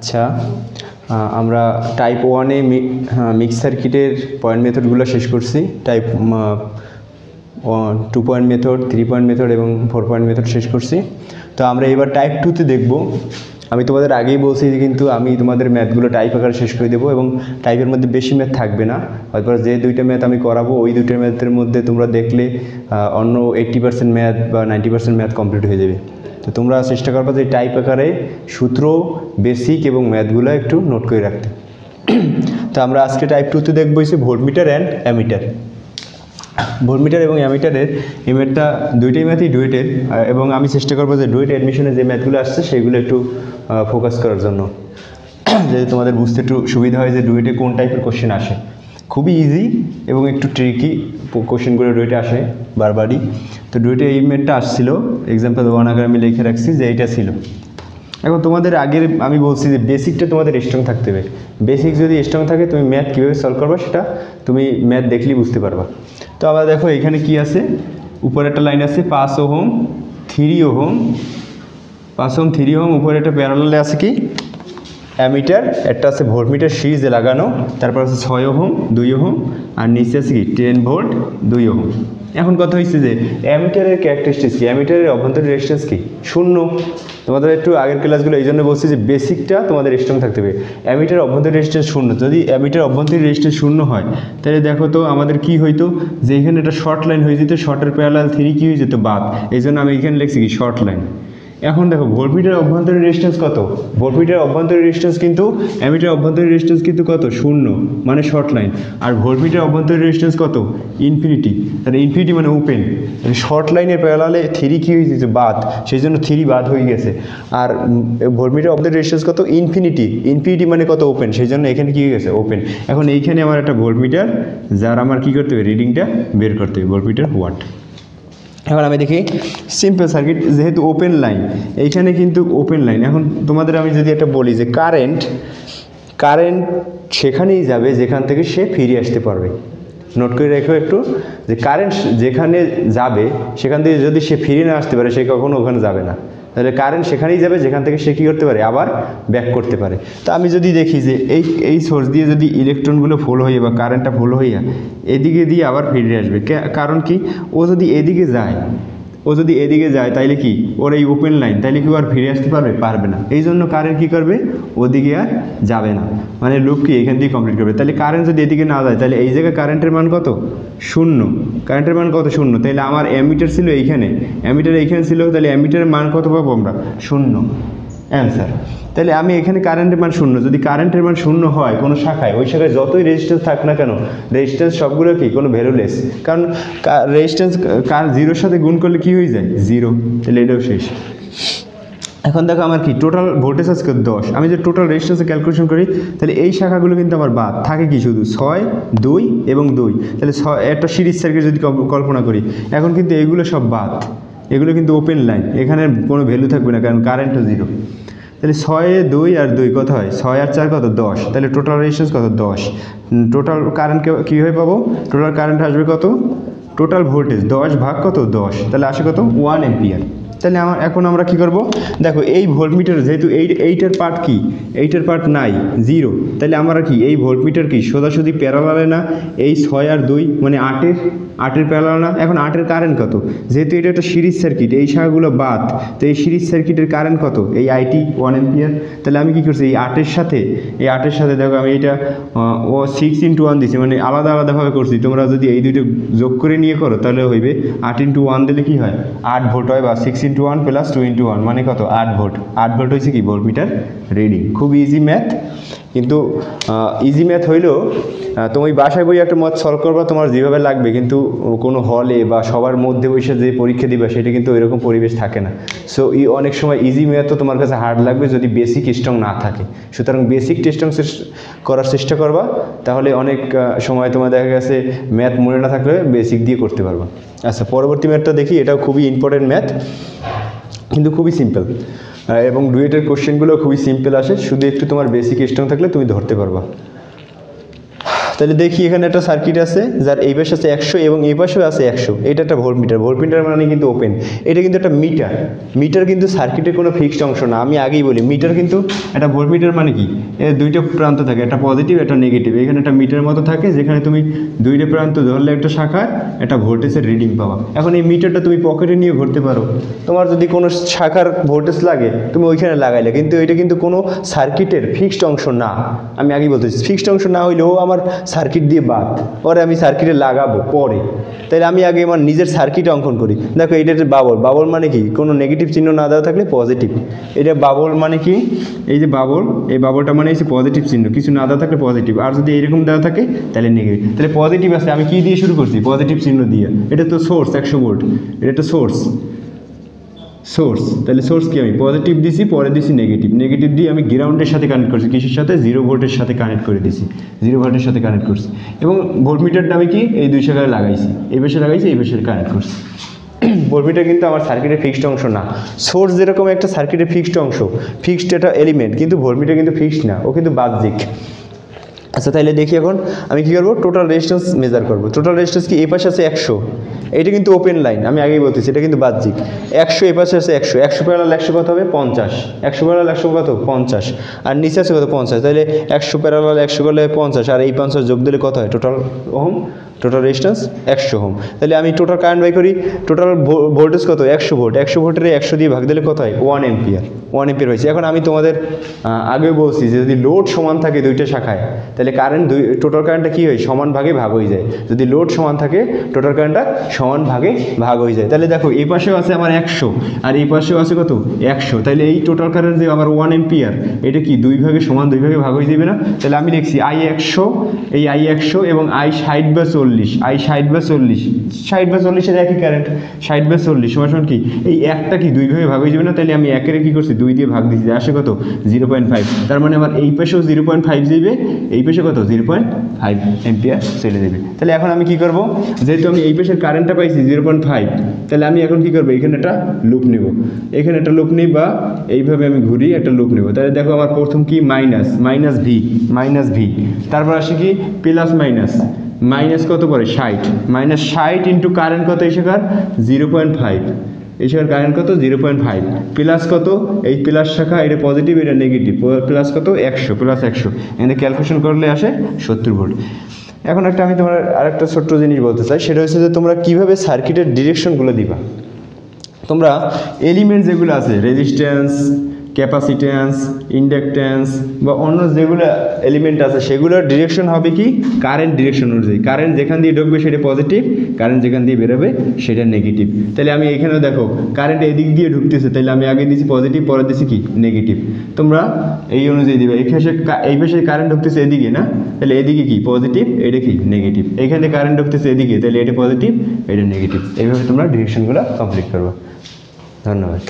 আচ্ছা, আমরা type 1-এ mix সার্কিটের পয়েন্ট মেথডগুলো শেষ করছি। Type 2 point method, 3 point method এবং 4 পয়েন্ট মেথড শেষ করছি। তো আমরা এবার টাইপ 2-তে দেখব। আমি তোমাদের আগেই বলছি যে কিন্তু আমি তোমাদের ম্যাথগুলো টাইপ আকারে শেষ করে দেবো এবং টাইপের মধ্যে বেশি ম্যাথ থাকবে না। হয়তো যে দুইটা ম্যাথ আমি করাবো ওই দুইটা ম্যাথের মধ্যে তোমরা দেখলে অন্য 80% ম্যাথ বা 90% ম্যাথ কমপ্লিট হয়ে যাবে। তো তোমরা চেষ্টা করবে যে টাইপ আকারে সূত্র, বেসিক এবং ম্যাথগুলো একটু নোট করে রাখতে। তো আমরা আজকে টাইপ 2-তে দেখবো হচ্ছে ভোল্টমিটার অ্যান্ড অ্যামিটার। ভোল্টমিটার এবং অ্যামিটারের এই ম্যাথটা দুইটাই ম্যাথই ডুয়েটের, এবং আমি চেষ্টা করবো যে ডুয়েট অ্যাডমিশনে যে ম্যাথগুলো আসছে সেইগুলো একটু ফোকাস করার জন্য, যাতে তোমাদের বুঝতে একটু সুবিধা হয় যে ডুয়েটে কোন টাইপের কোশ্চেন আসে। খুবই ইজি এবং একটু ট্রিকি কোশ্চেনগুলো ডুয়েটে আসে বারবারই। তো ডুয়েটে এই ম্যাথটা আসছিল, এক্সাম্পল 1 আকারে আমি লিখে রাখছি যে এইটা ছিল। এখন তোমাদের আগের আমি বলছি যে বেসিকটা তোমাদের স্ট্রং থাকতে হবে। বেসিক যদি স্ট্রং থাকে তুমি ম্যাথ কীভাবে সলভ করবা সেটা তুমি ম্যাথ দেখলেই বুঝতে পারবা। তো আবার দেখো এখানে কি আছে, উপরে একটা লাইন আছে 5 ওহম 3 ওহম, 5 ওহম 3 ওহম, উপরে একটা প্যারালালে আছে কি অ্যামিটার, একটা আছে ভোল্টমিটার সিরিজে লাগানো, তারপর আছে 6 ওহম 2 ওহম, আর নিচে আছে কি 10 ভোল্ট 2 ওহম। এখন কথা হচ্ছে যে অ্যামিটারের ক্যারেক্টারিস্টিক্স কি, অ্যামিটারের অভ্যন্তরীণ রেজিস্ট্যান্স কি, 0। তোমাদের একটু আগের ক্লাসগুলো এই জন্য বলছি যে বেসিকটা তোমাদের স্ট্রং থাকতে হবে। অ্যামিটার অভ্যন্তরীণ রেজিস্ট্যান্স 0, যদি অ্যামিটার অভ্যন্তরীণ রেজিস্ট্যান্স 0 হয় তাহলে দেখো তো আমাদের কি হইতো, যে এখানে একটা শর্ট লাইন হয়ে যেত, শর্টের প্যারালাল 3 কি হয়ে যেত বাদ, এই জন্য আমি এখানে লিখছি কি শর্ট লাইন। এখন দেখো ভোল্টমিটার অভ্যন্তরীণ রেজিস্ট্যান্স কত, ভোল্টমিটার অভ্যন্তরীণ রেজিস্ট্যান্স কিন্তু অ্যামিটার অভ্যন্তরীণ রেজিস্ট্যান্স কিন্তু কত 0 মানে শর্ট লাইন, আর ভোল্টমিটার অভ্যন্তরীণ রেজিস্ট্যান্স কত ইনফিনিটি, তাহলে ইনফিনিটি মানে ওপেন, শর্ট লাইনের প্যারালালে 3 কি হয়ে গেছে বাদ, সেই জন্য 3 বাদ হয়ে গেছে। আর ভোল্টমিটার অভ্যন্তরীণ রেজিস্ট্যান্স কত ইনফিনিটি, ইনফিনিটি মানে কত ওপেন, সেই জন্য এখানে কি হয়ে গেছে ওপেন। এখন এইখানে আমার একটা ভোল্টমিটার, যার আমার কি করতে হবে রিডিংটা বের করতে হবে, ভোল্টমিটার ওয়াট। এখন আমি দেখি সিম্পল সার্কিট, যেহেতু ওপেন লাইন, এইখানে কিন্তু ওপেন লাইন। এখন তোমাদের আমি যদি একটা বলি যে কারেন্ট সেখানেই যাবে যেখান থেকে সে ফিরে আসতে পারবে। নোট করে রেখো একটু, যে কারেন্ট যেখানে যাবে সেখান থেকে যদি সে ফিরে না আসতে পারে সে কখনো ওখানে যাবে না। তাহলে কারেন্ট সেখানেই যাবে যেখান থেকে সে কী করতে পারে আবার ব্যাক করতে পারে। তো আমি যদি দেখি যে এই সোর্স দিয়ে যদি ইলেকট্রনগুলো ফলো হইয়া বা কারেন্টটা ফলো হইয়া এদিকে দিয়ে আবার ফিরে আসবে, কারণ কি ও যদি এদিকে যায় তাইলে কি ওর এই ওপেন লাইন, তাইলে কি আর ফিরে আসতে পারবে না। এই জন্য কারেন্ট কী করবে ওদিকে আর যাবে না, মানে লুপ কি এখান দিয়ে কমপ্লিট করবে। তাহলে কারেন্ট যদি এদিকে না যায় তাহলে এই জায়গায় কারেন্টের মান কত 0, কারেন্টের মান কত 0। তাহলে আমার অ্যামিটার ছিল এইখানে, অ্যামিটার এইখানে ছিল, তাহলে অ্যামিটারের মান কত পাবো আমরা 0, অ্যান্সার। তাহলে আমি এখানে কারেন্টের মান 0, যদি কারেন্টের মান 0 হয় কোনো শাখায়, ওই শাখায় যতই রেজিস্ট্যান্স থাক না কেন, রেজিস্ট্যান্স সবগুলো কি কোনো ভ্যালুলেস, কারণ রেজিস্ট্যান্স 0-র সাথে গুণ করলে কি হয়ে যায় 0, তাহলে এটাও শেষ। এখন দেখো আমার কি টোটাল ভোল্টেজ আজকে 10, আমি যে টোটাল রেজিস্ট্যান্সে ক্যালকুলেশন করি তাহলে এই শাখাগুলো কিন্তু আমার বাদ থাকে কি শুধু 6, 2 এবং 2, তাহলে একটা সিরিজ সার্কিট যদি কল্পনা করি, এখন কিন্তু এইগুলো সব বাদ, এগুলো কিন্তু ওপেন লাইন, এখানে কোনো ভ্যালু থাকবে না কারণ কারেন্টও 0। তাহলে 6, 2 আর 2 কত হয় 6 আর 4 কত 10, তাহলে টোটাল রেজিস্ট্যান্স কত 10। টোটাল কারেন্ট কীভাবে পাবো, টোটাল কারেন্ট আসবে কত, টোটাল ভোল্টেজ 10 ভাগ কত 10, তাহলে আসে কত 1 অ্যাম্পিয়ার। তাহলে এখন আমরা কি করব, দেখো এই ভোল্টমিটার যেহেতু এইটার পার্ট কি, এইটার পার্ট নাই 0, তাহলে আমরা কি এই ভোল্টমিটার কি সোজাসুজি প্যারালালে না, এই 6 আর 2 মানে 8-এর প্যারালাল না। এখন 8-এর কারেন্ট কত, যেহেতু এটা একটা সিরিজ সার্কিট, এই শাখাগুলো বাদ, তো এই সিরিজ সার্কিটের কারেন্ট কত এই আইটি 1 অ্যাম্পিয়ার। তাহলে আমি কি করছি এই 8-এর সাথে দেখো আমি এটা 6 × 1 দিছি, মানে আলাদাভাবে করছি। তোমরা যদি এই দুটো যোগ করে নিয়ে করো তাহলে হইবে 8 × 1 দিলে কি হয় 8 ভোল্ট হয়, বা 6 × 1 + 2 × 1 মানে কত 8 ভোল্ট। 8 ভোল্ট হয়েছে কি ভোল্টমিটার রিডিং। খুব ইজি ম্যাথ, কিন্তু ইজি ম্যাথ হইলেও তুমি বাসায় বই একটা ম্যাথ সলভ করবা তোমার যেভাবে লাগবে, কিন্তু কোনো হলে বা সবার মধ্যে বসে যে পরীক্ষা দিবা সেটা কিন্তু এরকম পরিবেশ থাকে না। সো অনেক সময় ইজি ম্যাথও তোমার কাছে হার্ড লাগবে যদি বেসিক স্ট্রং না থাকে। সুতরাং বেসিক স্ট্রং করার চেষ্টা করবা, তাহলে অনেক সময় তোমার দেখা গেছে ম্যাথ মনে না থাকলে বেসিক দিয়ে করতে পারবা। আচ্ছা, পরবর্তী ম্যাথটা দেখি, এটাও খুবই ইম্পর্টেন্ট ম্যাথ কিন্তু খুবই সিম্পল, এবং ডুয়েটের কোশ্চেনগুলো খুবই সিম্পল আসে, শুধু একটু তোমার বেসিক স্ট্রং থাকলে তুমি ধরতে পারবা। তাহলে দেখি এখানে একটা সার্কিট আছে যার এই পাশে আছে 100 এবং এই পাশেও আছে 100, এটা একটা ভোল্টমিটার। ভোল্টমিটার মানে কিন্তু ওপেন, এটা কিন্তু একটা মিটার। মিটার কিন্তু সার্কিটের কোনো ফিক্সড অংশ না, আমি আগেই বলি মিটার কিন্তু একটা ভোল্টমিটার মানে কি, এর দুইটা প্রান্ত থাকে, একটা পজিটিভ একটা নেগেটিভ। এখানে একটা মিটার মতো থাকে যেখানে তুমি দুইটা প্রান্ত ধরলে একটা শাখার একটা ভোল্টেজের রিডিং পাবা। এখন এই মিটারটা তুমি পকেটে নিয়ে ঘুরতে পারো, তোমার যদি কোনো শাখার ভোল্টেজ লাগে তুমি ওইখানে লাগাইলে, কিন্তু এটা কিন্তু কোনো সার্কিটের ফিক্সড অংশ না। আমি আগেই বলতেছি ফিক্সড অংশ না হইলেও আমার সার্কিট দিয়ে বাদ, পরে আমি সার্কিটে লাগাবো পরে। তাইলে আমি আগে আমার নিজের সার্কিট অঙ্কন করি। দেখো এটা বাবল, বাবল মানে কি, কোনো নেগেটিভ চিহ্ন না দেওয়া থাকলে পজিটিভ। এটা বাবল মানে কি, এই যে বাবল, এই বাবলটা মানে হচ্ছে পজিটিভ চিহ্ন, কিছু না দেওয়া থাকলে পজিটিভ, আর যদি এইরকম দেওয়া থাকে তাহলে নেগেটিভ। তাহলে পজিটিভ আছে, আমি কি দিয়ে শুরু করছি, পজিটিভ চিহ্ন দিয়ে। এটা তো সোর্স 100 ভোল্ট, এটা তো সোর্স, তাহলে সোর্স কি আমি পজিটিভ দিছি, পরে দিছি নেগেটিভ। নেগেটিভ দিয়ে আমি গ্রাউন্ডের সাথে কানেক্ট করছি, কিসের সাথে, 0 ভোল্টের সাথে কানেক্ট করে দিছি, 0 ভোল্টের সাথে কানেক্ট করছি। এবং ভোল্টমিটারটা আমি কি এই দুই শাখায় লাগাইছি, এই পাশে লাগাইছি, এই পাশে কানেক্ট করছি। ভোল্টমিটার কিন্তু আমার সার্কিটের ফিক্সড অংশ না। সোর্স যেরকম একটা সার্কিটের ফিক্সড অংশ, ফিক্সড একটা এলিমেন্ট, কিন্তু ভোল্টমিটার কিন্তু ফিক্সড না, ও কিন্তু বাহ্যিক। আচ্ছা তাহলে দেখি এখন আমি কী করবো, টোটাল রেজিস্ট্যান্স মেজার করবো। টোটাল রেজিস্ট্যান্স কি, এই পাশে আছে 100, এটা কিন্তু ওপেন লাইন, আমি আগেই বলতেছি এটা কিন্তু বাহ্যিক। 100 এই পাশে আছে 100, 100 প্যারালাল 100 কত হবে 50, 100 প্যারালাল 100 কত 50, আর নিচে আছে কত 50, তাহলে 100 প্যারালাল 100 করলে 50, আর এই 50 যোগ দিলে কত হয়, total ohm, total resistance 100 ohm. তাহলে আমি টোটাল কারেন্ট বাই করি, টোটাল ভোল্টেজ কত 100 ভোল্ট, 100 ভোল্টের 100 দিয়ে ভাগ দিলে কত হয় 1 এম্পিয়ার, 1 এম্পিয়ার হয়েছে। এখন আমি তোমাদের আগেও বলছি যে যদি লোড সমান থাকে দুইটা শাখায়, তাহলে কারেন্ট টোটাল কারেন্টটা কী হয়, সমান ভাগে ভাগ হয়ে যায়। যদি লোড সমান থাকে টোটাল কারেন্টটা সমান ভাগে ভাগ হয়ে যায়। তাহলে দেখো এই পাশেও আছে আমার 100, আর এই পাশেও আছে কত 100, তাহলে এই টোটাল কারেন্ট যে আমার 1 এম্পিয়ার, এটা কি দুই ভাগে সমান, দুই ভাগে ভাগ হয়ে যাবে না। তাহলে আমি লিখছি I100, এই I100 এবং I60/40, I60/40, 60/40 একই কারেন্ট, 60/40 সমান কি, এই একটা কি দুই ভাগে ভাগ হয়ে যাবে না। তাহলে আমি একের কি করছি 2 দিয়ে ভাগ দিচ্ছি, আসে কত 0.5, তার মানে আমার এই পাশেও 0.5 যাবে, এই পাশে কত 0.5 এম্পিয়ার চলে যাবে। তাহলে এখন আমি কি করব, যেহেতু আমি এই পাশের কারেন্টটা পাইছি 0.5, তাহলে আমি এখন কি করবো, এখানে একটা লুপ নেব, এখানে একটা লুপ নিই, বা এইভাবে আমি ঘুরি একটা লুপ নেব। তাহলে দেখো আমার প্রথম কি মাইনাস ভি, তারপর আসে কি প্লাস মাইনাস কত পরে 60, -60 ইন্টু কারেন্ট কত এই শাখার 0.5, এই শাখার কারেন্ট কত 0.5, প্লাস কত এই প্লাস শাখা, এটা পজিটিভ এটা নেগেটিভ, প্লাস কত 100, প্লাস 100, এখানে ক্যালকুলেশন করলে আসে 70 ভোল্ট। এখন একটা আমি তোমার আরেকটা ছোট্ট জিনিস বলতে চাই, সেটা হচ্ছে যে তোমরা কীভাবে সার্কিটের ডিরেকশনগুলো দিবা। তোমরা এলিমেন্ট যেগুলো আছে, রেজিস্ট্যান্স, ক্যাপাসিট্যান্স, ইন্ডাকট্যান্স বা অন্য যেগুলো এলিমেন্ট আছে, সেগুলোর ডিরেকশন হবে কি কারেন্ট ডিরেকশন অনুযায়ী। কারেন্ট যেখান দিয়ে ঢুকবে সেটা পজিটিভ, কারেন্ট যেখান দিয়ে বেরোবে সেটা নেগেটিভ। তাহলে আমি এখানে দেখো কারেন্ট এদিক দিয়ে ঢুকতেছে, তাহলে আমি আগে দিয়েছি পজিটিভ, পরে দিয়েছি কি নেগেটিভ। তোমরা এই অনুযায়ী দিবে, এই পাশে কারেন্ট ঢুকতেছে এদিকে না, তাহলে এদিকে কি পজিটিভ, এটা কি নেগেটিভ। এখানে কারেন্ট ঢুকতেছে এদিকে, তাহলে এটা পজিটিভ, এটা নেগেটিভ। এইভাবে তোমরা ডিরেকশনগুলো কমপ্লিট করবে। ধন্যবাদ।